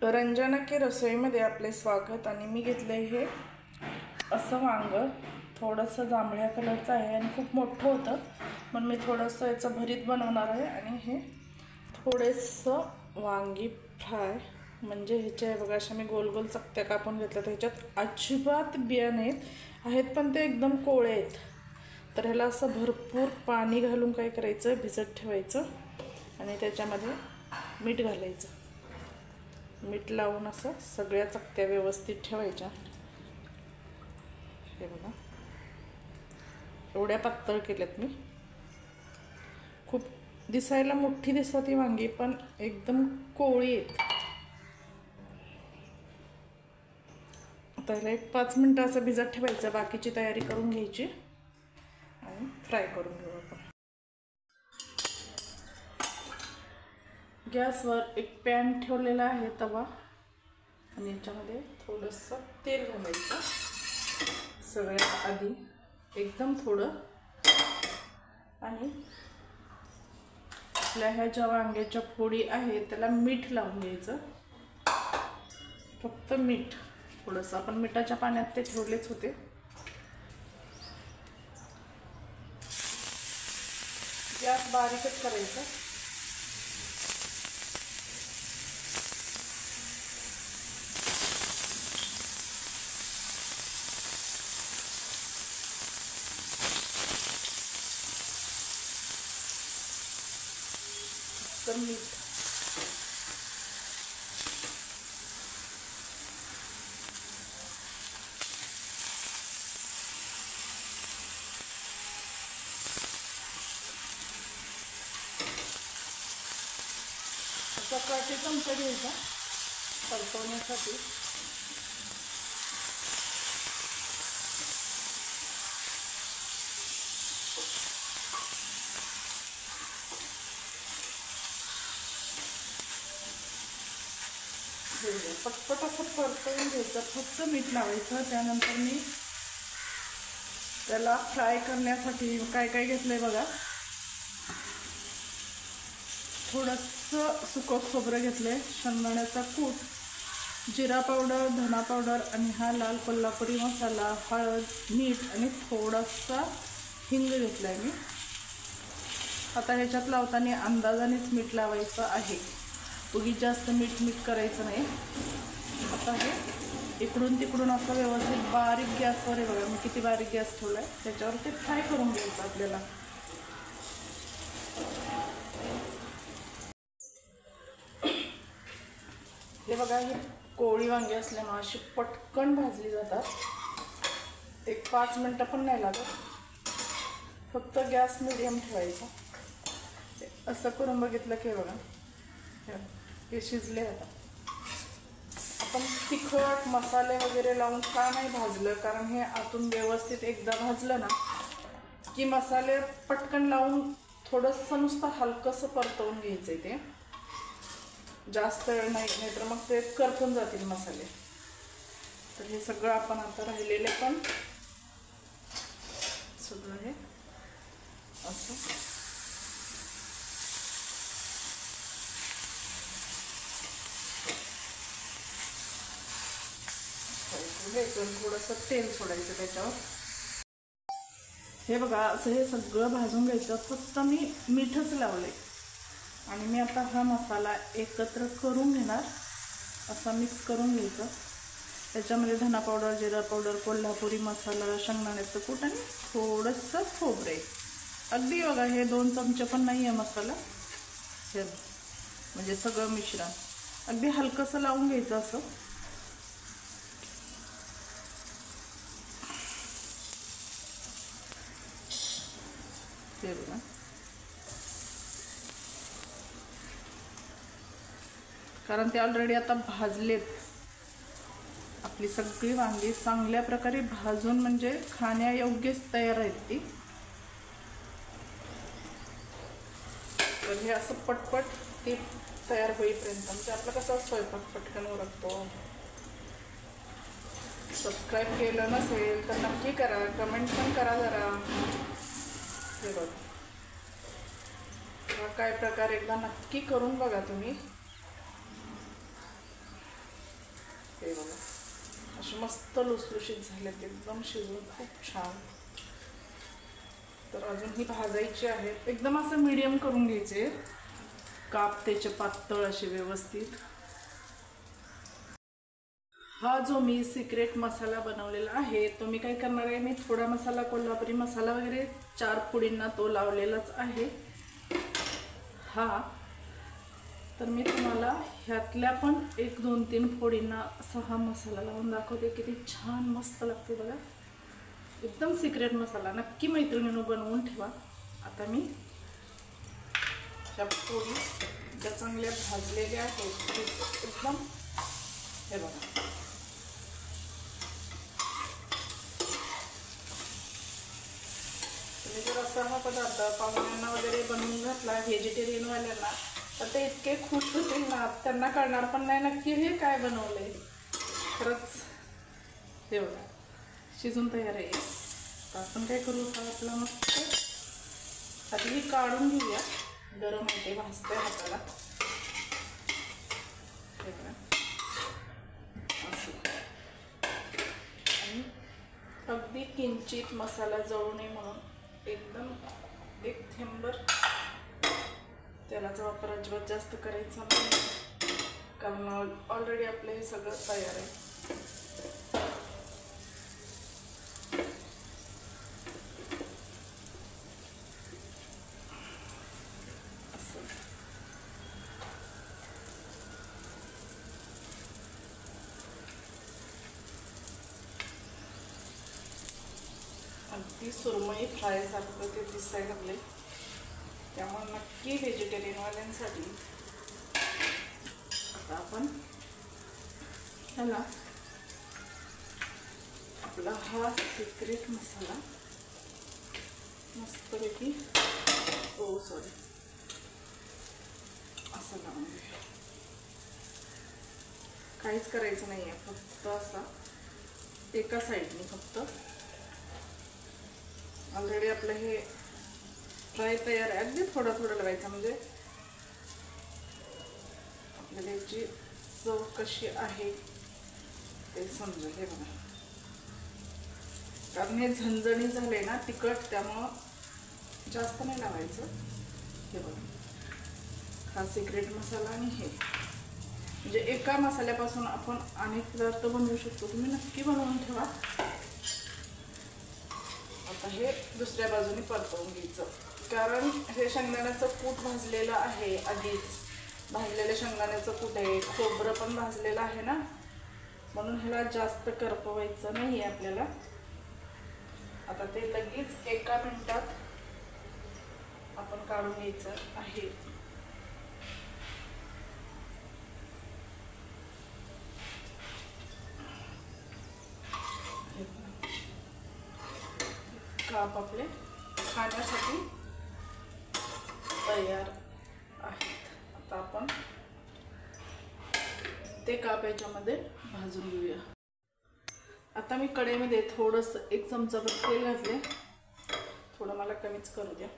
रंजना की रसोईमध्ये आपले स्वागत। आणि मी घेतले हे असं वांग, थोडंसं जांभळ्या कलरचं आहे आणि खूप मोठं होतं, पण मी थोडंसं याचं भरीत बनवणार आहे। आणि हे थोडेसं वांगी फ्राय, म्हणजे ह्याच्या बघा अशा मी गोल गोल चकत्या कापून घेतल्या, तर ह्याच्यात अजिबात बिया आहेत पण ते एकदम कोळे आहेत। तर ह्याला असं भरपूर पाणी घालून काय करायचं, भिजत ठेवायचं आणि त्याच्यामध्ये मीठ घालायचं। मीठ लावून असं सगळ्या चकत्या व्यवस्थित ठेवायच्या। हे बघा एवढ्या पातळ केल्यात मी, खूप दिसायला मोठी दिसतात ही वांगी, पण एकदम कोळी आहेत। आता ह्याला एक 5 मिनिटं असं भिजत ठेवायचं, बाकीची तयारी करून घ्यायची आणि फ्राय करून घेऊ आपण। गॅसवर एक पॅन ठेवलेला आहे, तवा, आणि याच्यामध्ये थोडंसं तेल घालायचं सगळ्यात आधी, एकदम थोडं। आणि आपल्या ह्या ज्या वांग्याच्या फोडी आहेत त्याला मीठ लावून घ्यायचं, फक्त मीठ थोडंसं। आपण मिठाच्या पाण्यात ते ठेवलेच होते। गॅस बारीकच करायचा। मीठ चपाती चमचा घ्यायचा परतवण्यासाठी। पटपट असं परतवून घ्यायचं, फक्त मीठ लावायचं। त्यानंतर मी त्याला फ्राय करण्यासाठी काय काय घेतलंय बघा, थोडंसं सुकं खोबरं घेतलंय, शेंगदाण्याचा कूट, जिरा पावडर, धना पावडर, आणि हा लाल कोल्हापुरी मसाला, हळद, मीठ आणि थोडासा हिंग घेतलाय मी। आता ह्याच्यात लावताना अंदाजानेच मीठ लावायचं आहे, उगीच जास्त मीठ करायचं नाही। आता हे इकडून तिकडून असं व्यवस्थित बारीक गॅसवर आहे बघा, मी किती बारीक गॅस ठेवलाय, त्याच्यावर ते फ्राय करून घ्यायचं आपल्याला। हे बघा, ही कोळी वांगी असल्यामुळे अशी पटकन भाजली जातात, एक 5 मिनिटं पण नाही लागत, फक्त गॅस मिडियम ठेवायचा। असं करून बघितलं की बघा हे शिजले। आता आपण तिखट मसाले वगैरे लावून का नाही भाजलं, कारण हे आतून व्यवस्थित एकदा भाजलं ना की मसाले पटकन लावून थोडंसं नुसतं हलकंसं परतवून घ्यायचं, ते जास्त वेळ नाही, तर मग ते करपून जातील मसाले। तर हे सगळं आपण आता राहिलेले पण सगळं हे असं थोडंसं तेल सोडायचं त्याच्यावर। हे बघा असं हे सगळं भाजून घ्यायचं, फक्त मी मीठच लावले। आणि मी आता हा मसाला एकत्र करून घेणार, असा मिक्स करून घ्यायचं। त्याच्यामध्ये धना पावडर, जिरा पावडर, कोल्हापुरी मसाला, शेंगदाण्याचं कूट आणि थोडंसं खोबरे, अगदी बघा हे 2 चमचे पण नाही आहे मसाला, हे म्हणजे सगळं मिश्रण अगदी हलकंसं लावून घ्यायचं असं। हे बघा कारण ते ऑलरेडी आता भाजलेत, आपली सगळी वांगी चांगल्या प्रकारे भाजून म्हणजे खाण्यायोग्यच तयार आहेत ती। तर हे असं पटपट ती तयार होईपर्यंत, म्हणजे आपलं कसं स्वयंपाक पटकन उरकतो। सबस्क्राईब केलं नसेल तर नक्की करा, कमेंट पण करा जरा। हे बघा हा काय प्रकार, एकदा नक्की करून बघा तुम्ही। मस्त लुसलुशीत झालेत, एकदम शिजून खूप छान. तर अजून ही भाजायची आहे. एकदम असं मीडियम करून घ्यायचे, काप त्याचे पातळ असे व्यवस्थित. हा जो मी सिक्रेट मसाला बनवलेला आहे तो मी काय करणार आहे, मी थोडा मसाला कोल्हापुरी मसाला वगैरे 4 फोडींना तो लावलेलाच आहे हा. तर मी तुम्हाला ह्यातल्या पण 1, 2, 3 फोडींना असा हा मसाला लावून दाखवते. किती छान मस्त लागते बघा, एकदम सिक्रेट मसाला. नक्की मैत्रिणींनो बनवून ठेवा. आता मी ह्या फोडी ज्या चांगल्या भाजलेल्या आहेत एकदम, हे बघा तुम्ही जर असा हा पदार्थ पाहुण्यांना वगैरे बनवून घातला व्हेजिटेरियनवाल्यांना तर ते इतके खुश होतील ना, त्यांना कळणार पण नाही नक्की हे काय बनवलंय. खरंच हे बघा शिजून तयार आहे. तर आपण काय करू, हा आपला मस्त आधी काढून घेऊया. गरम आहे, भाजतंय हाताला. हे बघा असं. आणि अगदी किंचित मसाला जळू नये म्हणून एकदम 1 थेंबर तेलाचा वापर अजिबात जास्त करायचा नाही, कारण ऑलरेडी आपलं हे सगळं तयार आहे. असं अगदी सुरमई फ्राय सारखं ते दिसायला लागले. त्यामुळे नक्की व्हेजिटेरियनवाल्यांसाठी आता आपण ह्याला आपला हा सिक्रेट मसाला मस्तपैकी असं लावून घेऊया. काहीच करायचं नाही आहे, फक्त असा एका साईडने फक्त. ऑलरेडी आपलं हे फ्राय तयार आहे. अगदी थोडं थोडं लावायचं म्हणजे आपल्याला याची चव कशी आहे ते समजेल. हे बघा, कारण हे झणझणी झाले ना तिखट, त्यामुळं जास्त नाही लावायचं. हे बघा हा सिक्रेट मसाला आणि हे म्हणजे एका मसाल्यापासून आपण अनेक पदार्थ बनवू शकतो. तुम्ही नक्की बनवून ठेवा. आता हे दुसऱ्या बाजूने परतवून घ्यायचं, कारण हे शेंगदाण्याचं कूट भाजलेलं आहे आधीच. भाजलेलं शेंगदाण्याचं कूट आहे, खोबरं पण भाजलेलं आहे ना, म्हणून ह्याला जास्त करपवायचं नाही आहे आपल्याला. आता ते लगेच 1 मिनिटात आपण काढून घ्यायचं आहे. काप आपले खाण्यासाठी तयार आहेत. आता आपण ते काप याच्यामध्ये भाजून घेऊया. आता मी कढईमध्ये थोडंसं 1 चमचाभर तेल घातले. थोडं मला कमीच करू द्या,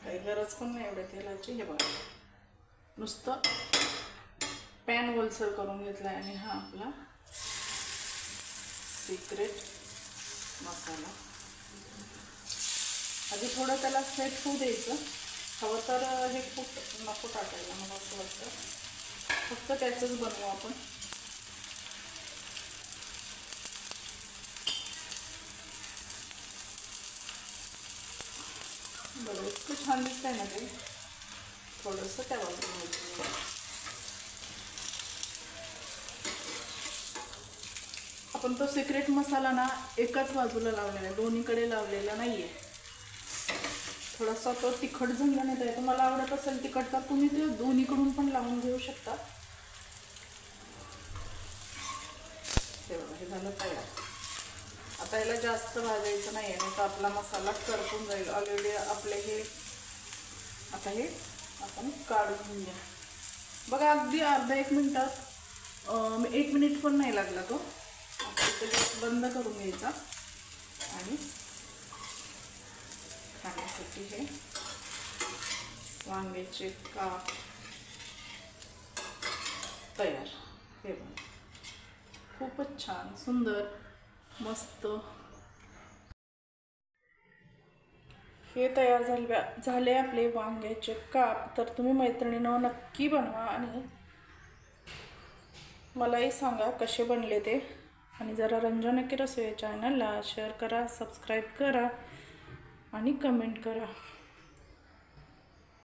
काही गरज पण नाही एवढ्या तेलाची. हे बघा नुसतं पॅन ओलसर करून घेतला आणि हा आपला सिक्रेट मसाला. आधी थोडं त्याला सेट होऊ द्यायचं. हवं तर हे कूट नको टाकायला, मला असं वाटतं. फक्त त्याचंच बनवू आपण. बरं इतकं छान दिसतंय ना ते. थोडंसं त्या बाजूला आपण तो सिक्रेट मसाला ना एकाच बाजूला लावलेला आहे, दोन्हीकडे लावलेला नाही आहे. थोडासा तो तिखट झणझणीत आहे. तुम्हाला आवडत असेल तिखट तर तुम्ही ते दोन्हीकडून पण लावून घेऊ शकता. हे बघा हे झालं तयार. आता याला जास्त भाजायचं नाही आहे, नाही तर आपला मसाला करपून जाईल. ऑलरेडी आपले हे आता हे आपण काढून घेऊया. बघा अगदी अर्धा 1 मिनिटात 1 मिनिट पण नाही लागला तो. आता बंद करून घ्यायचा आणि खाण्यासाठी हे वांग्याचे काप तयार. हे बघा खूपच छान, सुंदर, मस्त हे तयार झाले आपले वांग्याचे काप. तर तुम्ही मैत्रिणींनो नक्की बनवा आणि मलाही सांगा कसे बनले ते. आणि जरा रंजना की रसोई चॅनलला शेअर करा, सबस्क्राईब करा आणि कमेंट करा.